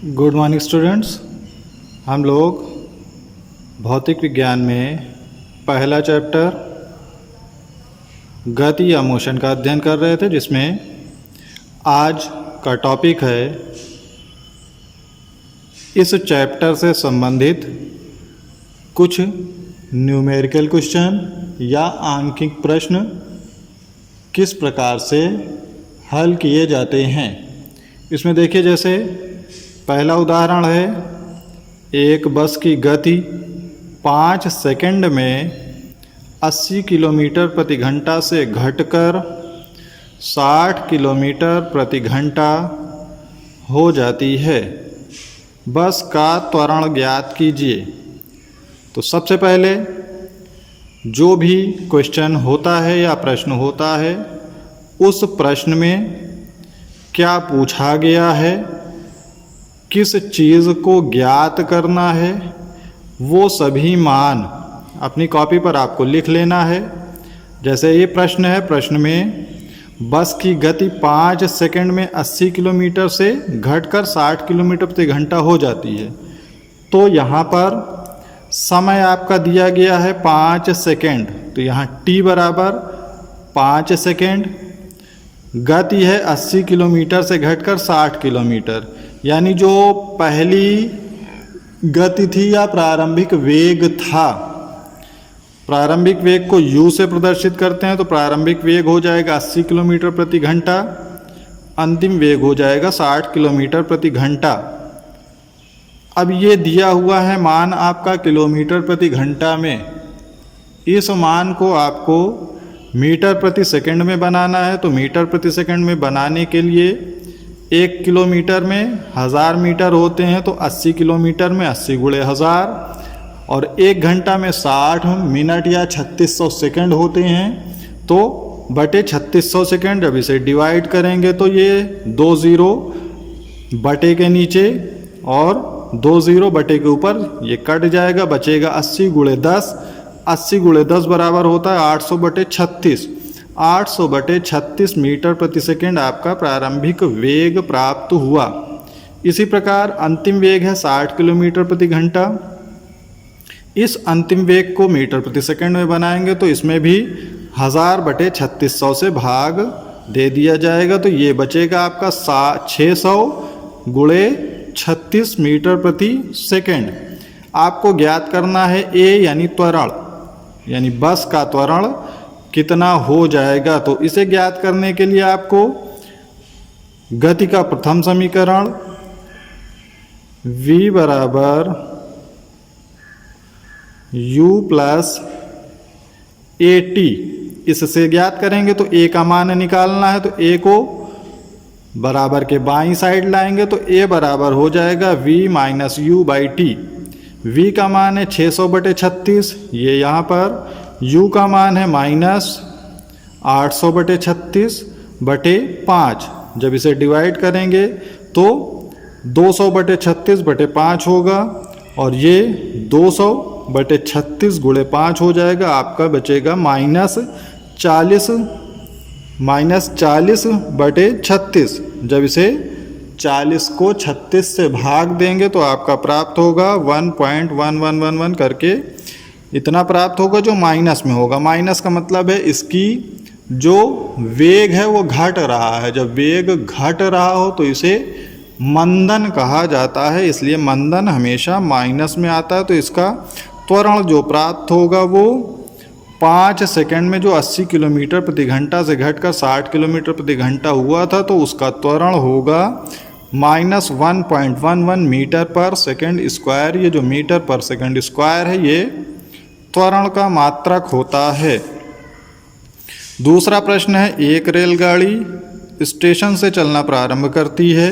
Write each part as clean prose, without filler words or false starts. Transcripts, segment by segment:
Good morning students. हम लोग भौतिक विज्ञान में पहला चैप्टर गति या मोशन का अध्ययन कर रहे थे, जिसमें आज का टॉपिक है इस चैप्टर से संबंधित कुछ न्यूमेरिकल क्वेश्चन या आंकिक प्रश्न किस प्रकार से हल किए जाते हैं। इसमें देखिए, जैसे पहला उदाहरण है, एक बस की गति 5 सेकंड में 80 किलोमीटर प्रति घंटा से घटकर 60 किलोमीटर प्रति घंटा हो जाती है। बस का त्वरण ज्ञात कीजिए। तो सबसे पहले जो भी क्वेश्चन होता है या प्रश्न होता है, उस प्रश्न में क्या पूछा गया है, किस चीज़ को ज्ञात करना है, वो सभी मान अपनी कॉपी पर आपको लिख लेना है। जैसे ये प्रश्न है, प्रश्न में बस की गति 5 सेकंड में 80 किलोमीटर से घटकर 60 किलोमीटर प्रति घंटा हो जाती है। तो यहाँ पर समय आपका दिया गया है 5 सेकंड, तो यहाँ t बराबर 5 सेकंड, गति है 80 किलोमीटर से घटकर 60 किलोमीटर, यानी जो पहली गति थी या प्रारंभिक वेग था, प्रारंभिक वेग को u से प्रदर्शित करते हैं, तो प्रारंभिक वेग हो जाएगा 80 किलोमीटर प्रति घंटा, अंतिम वेग हो जाएगा 60 किलोमीटर प्रति घंटा। अब ये दिया हुआ है मान आपका किलोमीटर प्रति घंटा में, इस मान को आपको मीटर प्रति सेकंड में बनाना है। तो मीटर प्रति सेकंड में बनाने के लिए 1 किलोमीटर में 1000 मीटर होते हैं, तो 80 किलोमीटर में 80 गुणे 1000, और 1 घंटा में 60 मिनट या 3600 सेकंड होते हैं, तो बटे 3600 सेकंड। जब इसे डिवाइड करेंगे तो ये 2 ज़ीरो बटे के नीचे और 2 ज़ीरो बटे के ऊपर ये कट जाएगा, बचेगा 80 गुणे 10। 80 गुणे 10 बराबर होता है 800 बटे 36। 800 बटे 36 मीटर प्रति सेकंड आपका प्रारंभिक वेग प्राप्त हुआ। इसी प्रकार अंतिम वेग है 60 किलोमीटर प्रति घंटा। इस अंतिम वेग को मीटर प्रति सेकंड में बनाएंगे तो इसमें भी 1000 बटे 3600 से भाग दे दिया जाएगा, तो ये बचेगा आपका 600 गुणे 36 मीटर प्रति सेकंड। आपको ज्ञात करना है ए यानी त्वरण, यानी बस का त्वरण कितना हो जाएगा। तो इसे ज्ञात करने के लिए आपको गति का प्रथम समीकरण v बराबर u प्लस at, इससे ज्ञात करेंगे तो a का मान निकालना है, तो a को बराबर के बाईं साइड लाएंगे तो a बराबर हो जाएगा v minus you by T. v का मान है 600 बटे 36, ये यहाँ पर u का मान है माइनस 800 बटे 36 बटे 5। जब इसे डिवाइड करेंगे तो 200 बटे 36 बटे 5 होगा, और ये 200 बटे 36 गुणे 5 हो जाएगा। आपका बचेगा माइनस 40 बटे 36। जब इसे 40 को 36 से भाग देंगे तो आपका प्राप्त होगा 1.1111 करके इतना प्राप्त होगा, जो माइनस में होगा। माइनस का मतलब है इसकी जो वेग है वो घट रहा है। जब वेग घट रहा हो तो इसे मंदन कहा जाता है, इसलिए मंदन हमेशा माइनस में आता है। तो इसका त्वरण जो प्राप्त होगा वो 5 सेकंड में जो 80 किलोमीटर प्रति घंटा से घटकर 60 किलोमीटर प्रति घंटा हुआ था, तो उसका त्वरण होगा माइनस 1.11 मीटर पर सेकंड स्क्वायर। ये जो मीटर पर सेकंड स्क्वायर है, ये त्वरण का मात्रक होता है। दूसरा प्रश्न है, एक रेलगाड़ी स्टेशन से चलना प्रारंभ करती है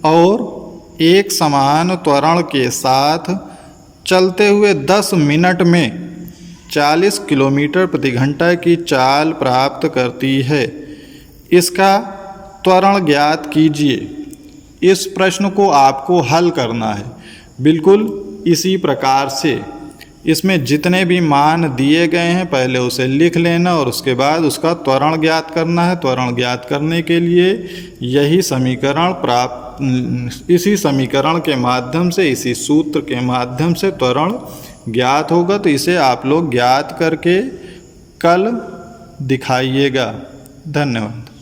और एक समान त्वरण के साथ चलते हुए 10 मिनट में 40 किलोमीटर प्रति घंटा की चाल प्राप्त करती है। इसका त्वरण ज्ञात कीजिए। इस प्रश्न को आपको हल करना है बिल्कुल इसी प्रकार से। इसमें जितने भी मान दिए गए हैं पहले उसे लिख लेना और उसके बाद उसका त्वरण ज्ञात करना है। त्वरण ज्ञात करने के लिए यही समीकरण इसी समीकरण के माध्यम से, इसी सूत्र के माध्यम से त्वरण ज्ञात होगा। तो इसे आप लोग ज्ञात करके कल दिखाइएगा। धन्यवाद।